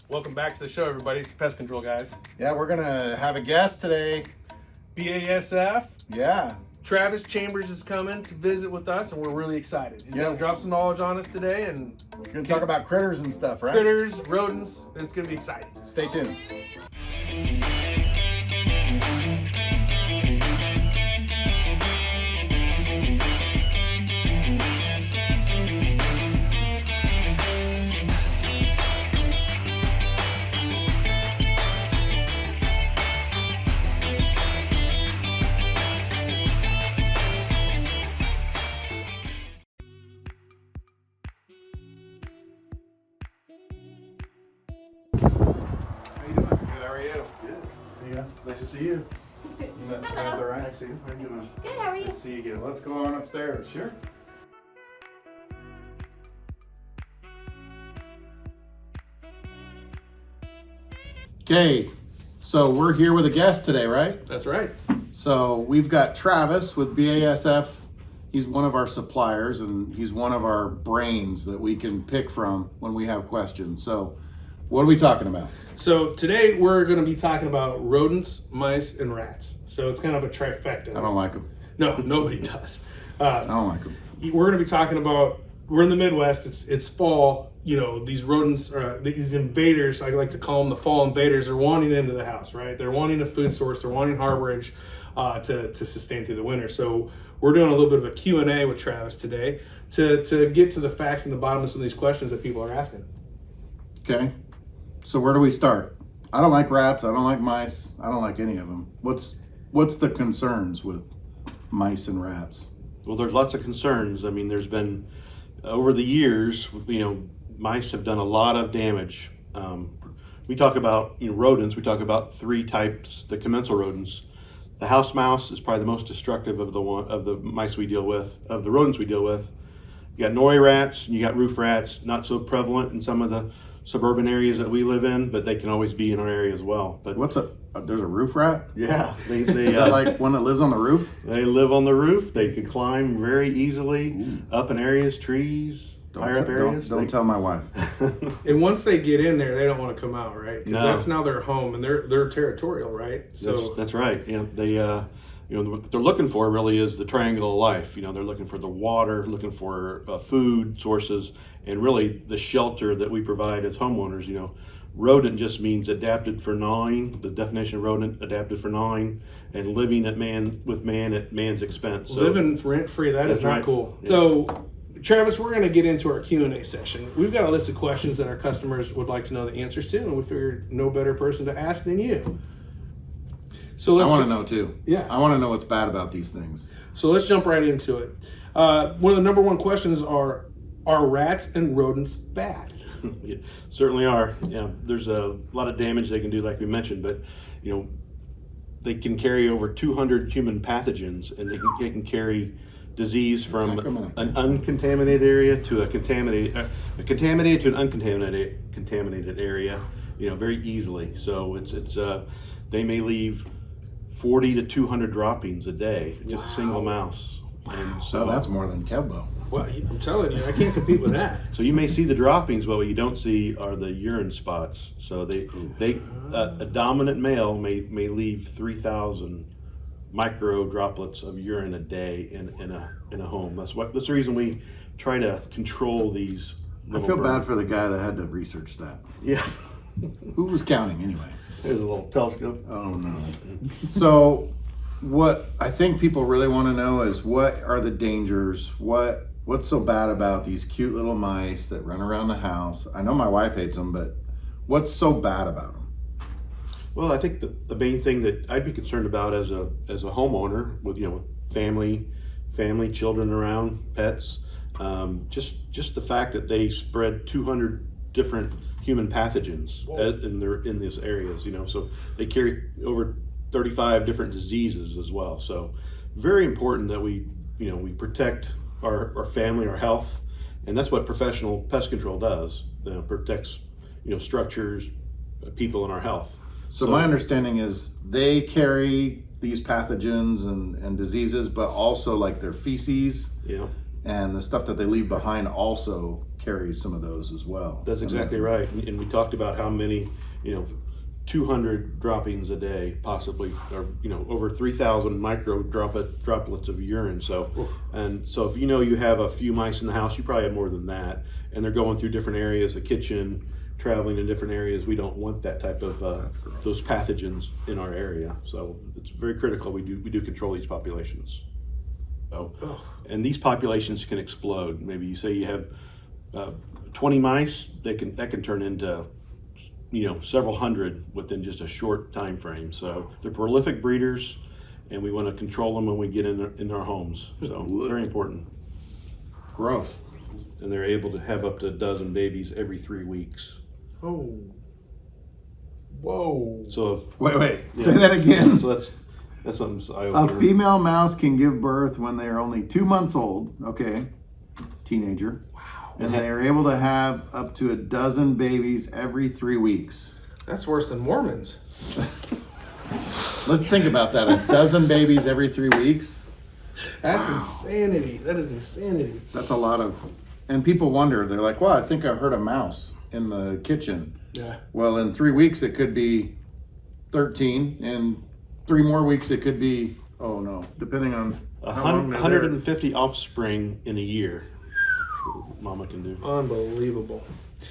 Welcome back to the show, everybody. It's the Pest Control Guys. Yeah, we're gonna have a guest today. BASF. Yeah. Travis Chambers is coming to visit with us, and we're really excited. He's going to drop some knowledge on us today, and We're gonna talk about critters and stuff, right? critters, rodents, and it's going to be exciting. Stay tuned. How you doing? Good. How are you? Good. See ya. Nice to see you. That's Hello. all right. Nice to see you. How you doing? Good, how are you? Good to see you again. Let's go on upstairs. Sure. Okay, so we're here with a guest today, right? That's right. So we've got Travis with BASF. He's one of our suppliers, and he's one of our brains that we can pick from when we have questions. So what are we talking about? So today we're going to be talking about rodents, mice, and rats. So it's kind of a trifecta. I don't like them. No, nobody does. I don't like them. We're going to be talking about, we're in the Midwest, it's fall, you know, these rodents, these invaders, I like to call them the fall invaders, are wanting into the house, right? They're wanting a food source, they're wanting harborage to sustain through the winter. So we're doing a little bit of a Q&A with Travis today to get to the facts and the bottom of some of these questions that people are asking. Okay, so where do we start? I don't like rats, I don't like mice, I don't like any of them. What's the concerns with mice and rats? Well, there's lots of concerns. I mean, there's been, over the years, mice have done a lot of damage. We talk about, rodents, we talk about three types, the commensal rodents. The house mouse is probably the most destructive of the mice we deal with, of the rodents we deal with. You got nori rats, and you got roof rats, not so prevalent in some of the suburban areas that we live in, but they can always be in our area as well. But There's a roof rat? yeah, they Is that like one that lives on the roof? they live on the roof. They can climb very easily up in areas, trees, higher up areas. Don't tell my wife. And once they get in there, they don't want to come out, right? Because No. that's now their home, and they're territorial, right? So That's right. What they're looking for really is the triangle of life. They're looking for the water, looking for food sources, and really the shelter that we provide as homeowners. Rodent just means adapted for gnawing. The definition of rodent, adapted for gnawing, and living at man's expense. So, living rent-free, that is That's not right. cool. Yeah. So, Travis, we're going to get into our Q&A session. We've got a list of questions that our customers would like to know the answers to, and we figured no better person to ask than you. So I let's want to know too. Yeah. I want to know what's bad about these things. So let's jump right into it. One of the number one questions are rats and rodents bad? Yeah, certainly are. There's a lot of damage they can do, like we mentioned, but they can carry over 200 human pathogens, and they can carry disease from an uncontaminated area to a contaminated to an contaminated area, very easily. So it's they may leave 40 to 200 droppings a day, just a single mouse. And So that's more than Kevbo. Well, I'm telling you, I can't compete with that. So you may see the droppings, but what you don't see are the urine spots. So a dominant male may leave 3,000 micro droplets of urine a day in a home. That's the reason we try to control these. I feel bad for the guy that had to research that. Yeah. Who was counting anyway? There's a little telescope. Oh no. So what I think people really want to know is, what are the dangers? What's so bad about these cute little mice that run around the house? I know my wife hates them, but what's so bad about them? Well, I think the main thing that I'd be concerned about as a homeowner with family, children around, pets, just the fact that they spread 200 different human pathogens in these areas. So they carry over 35 different diseases as well. So very important that we protect our family, our health, and that's what professional pest control does. Protects structures, people, and our health. So my understanding is they carry these pathogens and diseases, but also like their feces. Yeah. and the stuff that they leave behind also carries some of those as well. That's exactly right. And we talked about how many, 200 droppings a day, possibly, or over 3,000 micro droplets of urine. So, and so if you have a few mice in the house, you probably have more than that, and they're going through different areas, the kitchen, traveling in different areas. We don't want that type of those pathogens in our area. So it's very critical. We do control these populations. So, and these populations can explode. Maybe you say you have 20 mice, that can turn into several hundred within just a short time frame. So they're prolific breeders, and we want to control them when we get in our homes. So very important. Gross. And they're able to have up to a dozen babies every 3 weeks. Oh. Whoa. So Wait. Say that again. So that's something A female mouse can give birth when they are only 2 months old. Okay. Teenager. Wow. And they are able to have up to a dozen babies every 3 weeks. That's worse than Mormons. Let's think about that. A dozen babies every 3 weeks. That's insanity. That is insanity. That's a lot of, and people wonder, they're like, well, I think I heard a mouse in the kitchen. Yeah. Well, in 3 weeks, it could be 13. In 3 more weeks, it could be, oh no, depending on how long they're 150 offspring in a year. Mama can do. Unbelievable.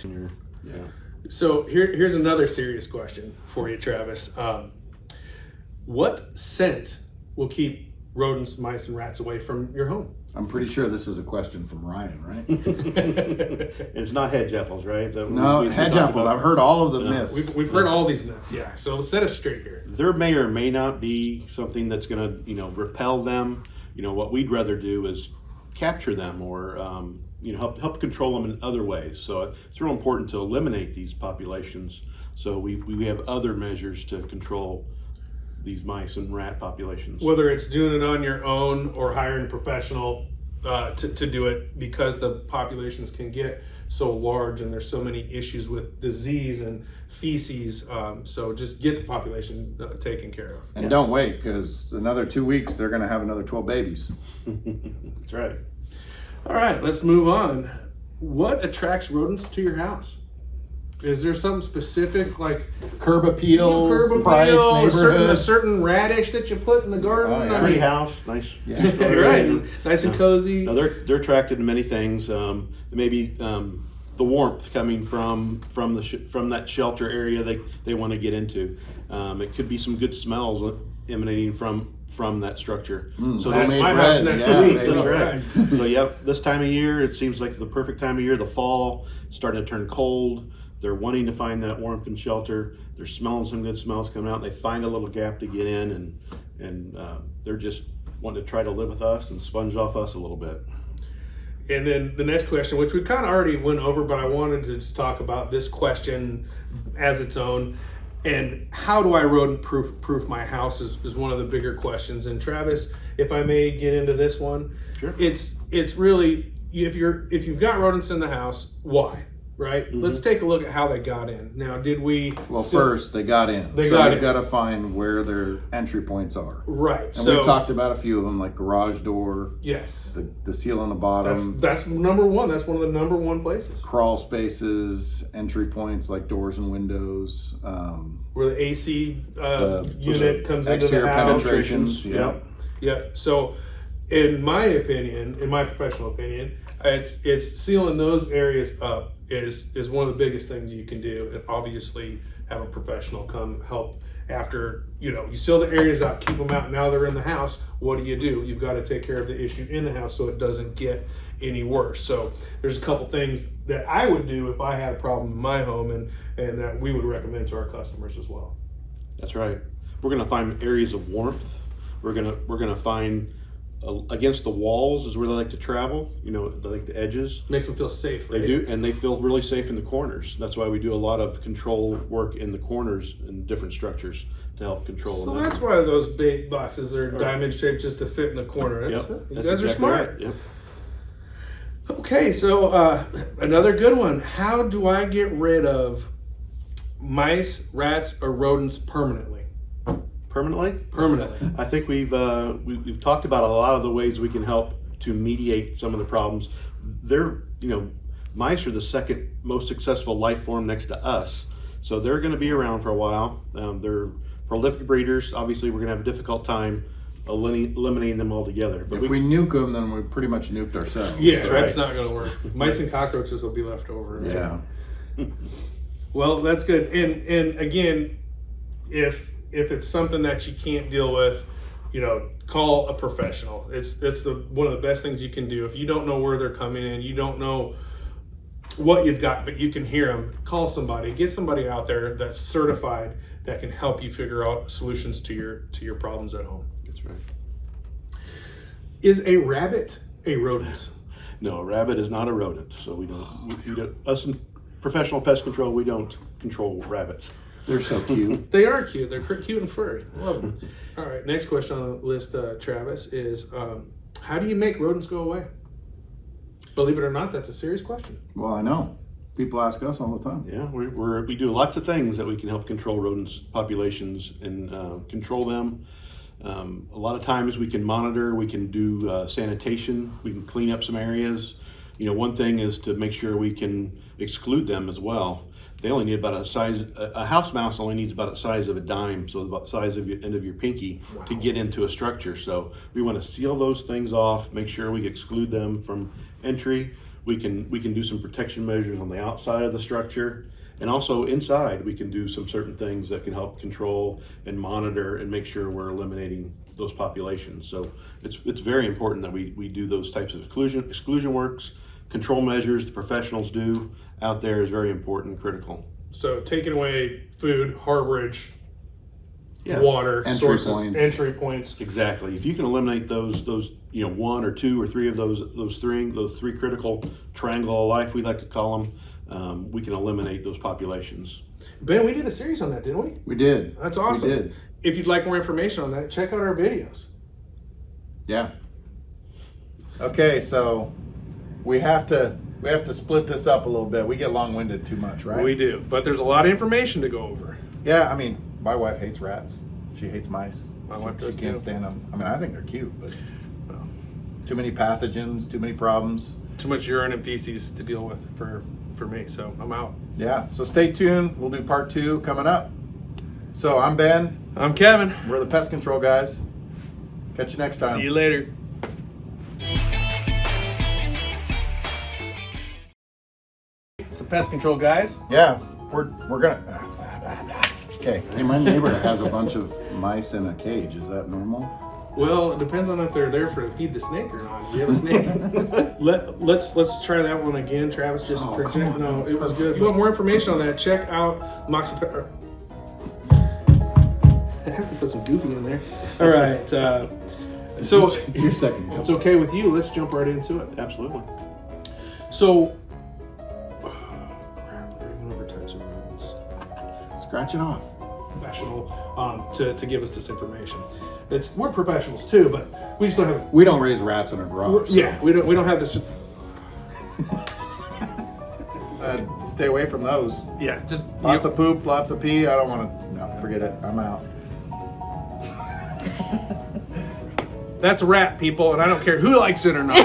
Yeah. So here's another serious question for you, Travis. What scent will keep rodents, mice, and rats away from your home? I'm pretty sure this is a question from Ryan, right? It's not hedge apples, right? No, hedge apples. I've heard all of the myths. We've heard all these myths, yeah. So let's set it straight here. There may or may not be something that's going to, repel them. What we'd rather do is capture them or, help control them in other ways. So it's real important to eliminate these populations. So we have other measures to control these mice and rat populations. Whether it's doing it on your own or hiring a professional to do it, because the populations can get so large and there's so many issues with disease and feces. So just get the population taken care of. And don't wait, because another 2 weeks, they're going to have another 12 babies. That's right. All right, let's move on. What attracts rodents to your house? Is there something specific, like Curb appeal, price, a neighborhood. certain radish that you put in the garden? Oh, yeah. I mean, Tree house, nice. Yeah. right, nice and cozy. No, they're attracted to many things. Maybe the warmth coming from that shelter area they want to get into. It could be some good smells emanating from that structure. So that's my house next week. That's right. So yep, this time of year it seems like the perfect time of year. The fall, starting to turn cold. They're wanting to find that warmth and shelter. They're smelling some good smells coming out. They find a little gap to get in, and they're just wanting to try to live with us and sponge off us a little bit. And then the next question, which we kind of already went over, but I wanted to just talk about this question as its own. And how do I rodent proof my house is one of the bigger questions. And Travis, if I may get into this one, Sure. It's really, if you've got rodents in the house, why? Right? Mm-hmm. Let's take a look at how they got in. Now, did we? Well, first they got in. They so got you've in. got to find where their entry points are. Right. And so we've talked about a few of them, like garage door, yes, the seal on the bottom, that's number one. That's one of the number one places crawl spaces, entry points like doors and windows, where the AC the unit comes into the exterior house. penetrations. Yep. Yeah. So, in my opinion, in my professional opinion, it's sealing those areas up is one of the biggest things you can do, and obviously have a professional come help after you seal the areas out, keep them out. Now they're in the house. What do? You've got to take care of the issue in the house so it doesn't get any worse. So there's a couple things that I would do if I had a problem in my home, and that we would recommend to our customers as well. That's right. We're going to find areas of warmth. We're gonna find against the walls is where they like to travel. They like the edges. Makes them feel safe, right? They do, and they feel really safe in the corners. That's why we do a lot of control work in the corners in different structures to help control So them. that's why those bait boxes are diamond shaped, just to fit in the corner. You guys That's are smart. Right. Yep. Okay, so another good one. How do I get rid of mice, rats, or rodents permanently? Permanently? Permanently. I think we've talked about a lot of the ways we can help to mediate some of the problems. They're, mice are the second most successful life form next to us. So they're going to be around for a while. They're prolific breeders. Obviously, we're going to have a difficult time eliminating them altogether. But if we nuke them, then we pretty much nuked ourselves. Yeah, that's not going to work. Mice and cockroaches will be left over. Yeah. Well, that's good. And again, if it's something that you can't deal with, call a professional. It's one of the best things you can do. If you don't know where they're coming in, you don't know what you've got, but you can hear them, call somebody, get somebody out there that's certified that can help you figure out solutions to your problems at home. That's right. Is a rabbit a rodent? No, a rabbit is not a rodent. So we don't us in professional pest control, we don't control rabbits. They're so cute. They are cute. They're cute and furry. Love them. All right, next question on the list, Travis, is how do you make rodents go away? Believe it or not, that's a serious question. Well, I know. People ask us all the time. Yeah, we do lots of things that we can help control rodents populations and control them. A lot of times we can monitor, we can do sanitation, we can clean up some areas. One thing is to make sure we can exclude them as well. They only need about a house mouse only needs about the size of a dime, so about the size of your end of your pinky. Wow. To get into a structure. So we want to seal those things off, make sure we exclude them from entry. We can do some protection measures on the outside of the structure, and also inside we can do some certain things that can help control and monitor and make sure we're eliminating those populations. So it's very important that we do those types of exclusion works. Control measures the professionals do out there is very important and critical. So taking away food, harborage, water, entry points. Exactly. If you can eliminate those one or two or three of those three critical triangle of life, we like to call them, we can eliminate those populations. Ben, we did a series on that, didn't we? We did. That's awesome. We did. If you'd like more information on that, check out our videos. Yeah. Okay, so we have to split this up a little bit. We get long-winded too much, right? We do, but there's a lot of information to go over. Yeah, I mean, my wife hates rats. She hates mice. My wife does She can't too. stand them. I mean, I think they're cute, but too many pathogens, too many problems. Too much urine and feces to deal with for me, so I'm out. Yeah, so stay tuned. We'll do part 2 coming up. So I'm Ben. I'm Kevin. We're the pest control guys. Catch you next time. See you later. It's the pest control guys. Yeah, we're gonna. Okay. Hey, my neighbor has a bunch of mice in a cage. Is that normal? Well, it depends on if they're there for to feed the snake or not. Do you have a snake? Let's try that one again, Travis. Just for check. No, it was good. If you want more information on that, check out Moxie. I have to put some Goofy in there. All right. So your second. If it's okay with you, let's jump right into it. Absolutely. So, types of rodents. Scratch it off. Professional to give us this information. We're professionals too, but we just don't have. We don't raise rats in our garage. Yeah, we don't have this. Stay away from those. Yeah, just Lots of poop, lots of pee. I don't want to. No, forget it. I'm out. That's a rat, people, and I don't care who likes it or not.